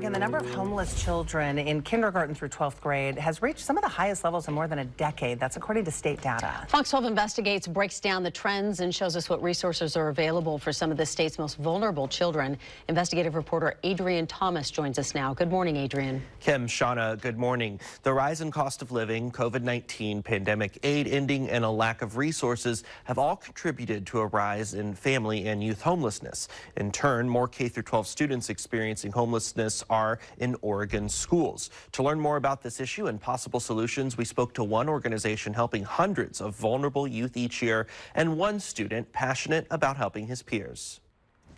And the number of homeless children in kindergarten through 12th grade has reached some of the highest levels in more than a decade. That's according to state data. Fox 12 Investigates breaks down the trends and shows us what resources are available for some of the state's most vulnerable children. Investigative reporter Adrian Thomas joins us now. Good morning, Adrian. Kim, Shauna, good morning. The rise in cost of living, COVID-19, pandemic aid ending, and a lack of resources have all contributed to a rise in family and youth homelessness. In turn, more K-12 students experiencing homelessness are in Oregon schools. To learn more about this issue and possible solutions, we spoke to one organization helping hundreds of vulnerable youth each year and one student passionate about helping his peers.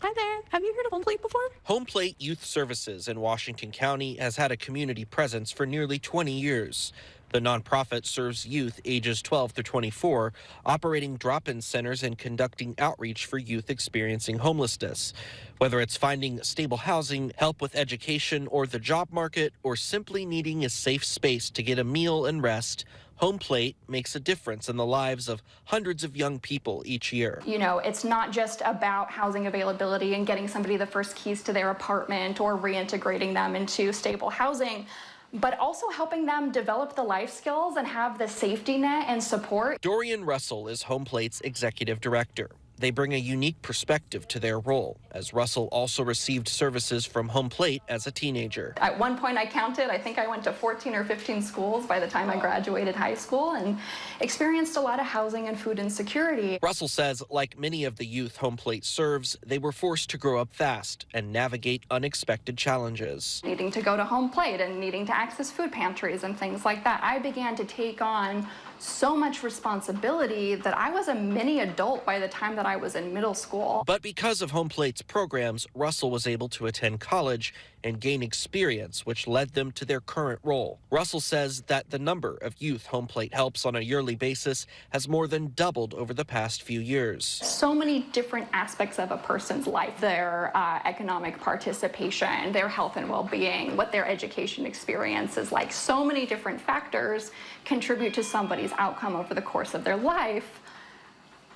Hi there. Have you heard of Home Plate before? Home Plate Youth Services in Washington County has had a community presence for nearly 20 years. The nonprofit serves youth ages 12 through 24, operating drop-in centers and conducting outreach for youth experiencing homelessness. Whether it's finding stable housing, help with education or the job market, or simply needing a safe space to get a meal and rest, Home Plate makes a difference in the lives of hundreds of young people each year. You know, it's not just about housing availability and getting somebody the first keys to their apartment or reintegrating them into stable housing, but also helping them develop the life skills and have the safety net and support. Dorian Russell is Home Plate's executive director. They bring a unique perspective to their role, as Russell also received services from Home Plate as a teenager. At one point I counted, I think I went to 14 or 15 schools by the time I graduated high school and experienced a lot of housing and food insecurity. Russell says, like many of the youth Home Plate serves, they were forced to grow up fast and navigate unexpected challenges. Needing to go to Home Plate and needing to access food pantries and things like that, I began to take on so much responsibility that I was a mini adult by the time that I was in middle school. But because of Home Plate's programs, Russell was able to attend college and gain experience, which led them to their current role. Russell says that the number of youth Home Plate helps on a yearly basis has more than doubled over the past few years. So many different aspects of a person's life, their economic participation, their health and well-being, what their education experience is like. So many different factors contribute to somebody's outcome over the course of their life.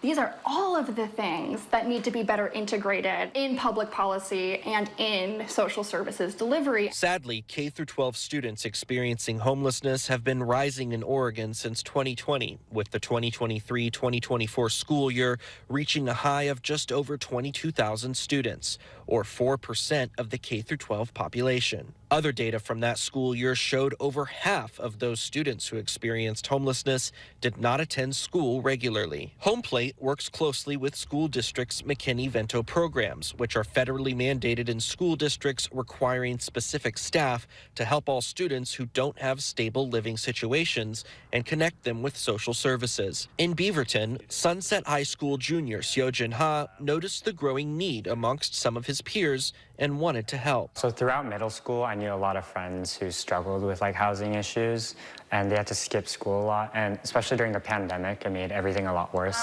These are all of the things that need to be better integrated in public policy and in social services delivery. Sadly, K-12 students experiencing homelessness have been rising in Oregon since 2020, with the 2023-2024 school year reaching a high of just over 22,000 students, or 4% of the K-12 population. Other data from that school year showed over half of those students who experienced homelessness did not attend school regularly. Home Plate works closely with school districts' McKinney-Vento programs, which are federally mandated in school districts requiring specific staff to help all students who don't have stable living situations and connect them with social services. In Beaverton, Sunset High School junior Seojin Ha noticed the growing need amongst some of his peers and wanted to help. So throughout middle school, I knew a lot of friends who struggled with housing issues, and they had to skip school a lot, and especially during the pandemic, it made everything a lot worse.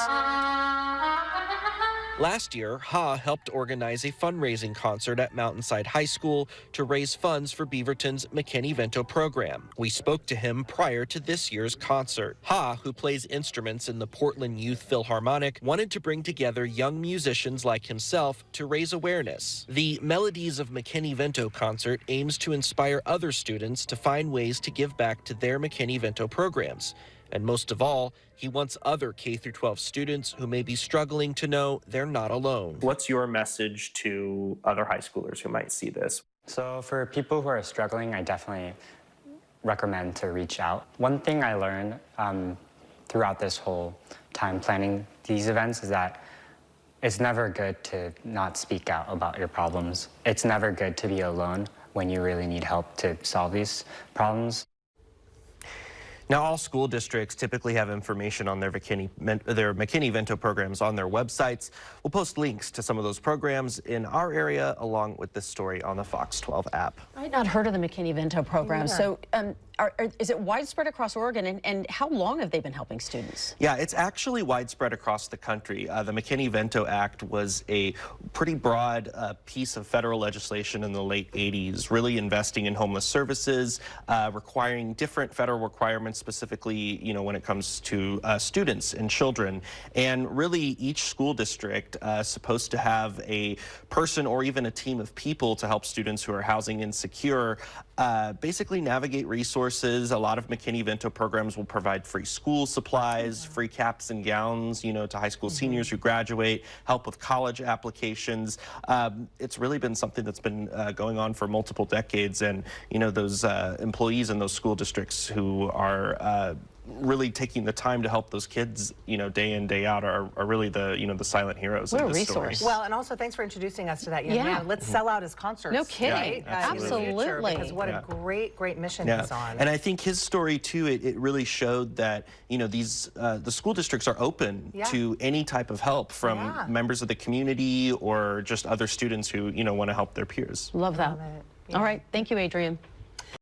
Last year, Ha helped organize a fundraising concert at Mountainside High School to raise funds for Beaverton's McKinney-Vento program. We spoke to him prior to this year's concert. Ha, who plays instruments in the Portland Youth Philharmonic, wanted to bring together young musicians like himself to raise awareness. The Melodies of McKinney-Vento concert aims to inspire other students to find ways to give back to their McKinney-Vento programs. And most of all, he wants other K-12 students who may be struggling to know they're not alone. What's your message to other high schoolers who might see this? So for people who are struggling, I definitely recommend to reach out. One thing I learned throughout this whole time planning these events is that it's never good to not speak out about your problems. It's never good to be alone when you really need help to solve these problems. Now, all school districts typically have information on their McKinney-Vento programs on their websites. We'll post links to some of those programs in our area, along with this story on the Fox 12 app. I had not heard of the McKinney-Vento program. So Is it widespread across Oregon, and how long have they been helping students? Yeah, it's actually widespread across the country. The McKinney-Vento Act was a pretty broad piece of federal legislation in the late 80s, really investing in homeless services, requiring different federal requirements, specifically, when it comes to students and children. And really, each school district is supposed to have a person or even a team of people to help students who are housing insecure basically navigate resources. A lot of McKinney-Vento programs will provide free school supplies, free caps and gowns, to high school seniors who graduate, help with college applications. It's really been something that's been going on for multiple decades, and those employees in those school districts who are really taking the time to help those kids, day in, day out, are really the silent heroes What in a this story. resource. Well, and also thanks for introducing us to that young man. Let's sell out his concerts. No kidding. Right? In the future, Absolutely. because what a great mission he's on. And I think his story too, it really showed that the school districts are open to any type of help from members of the community or just other students who want to help their peers. Love that. All right, thank you, Adrian.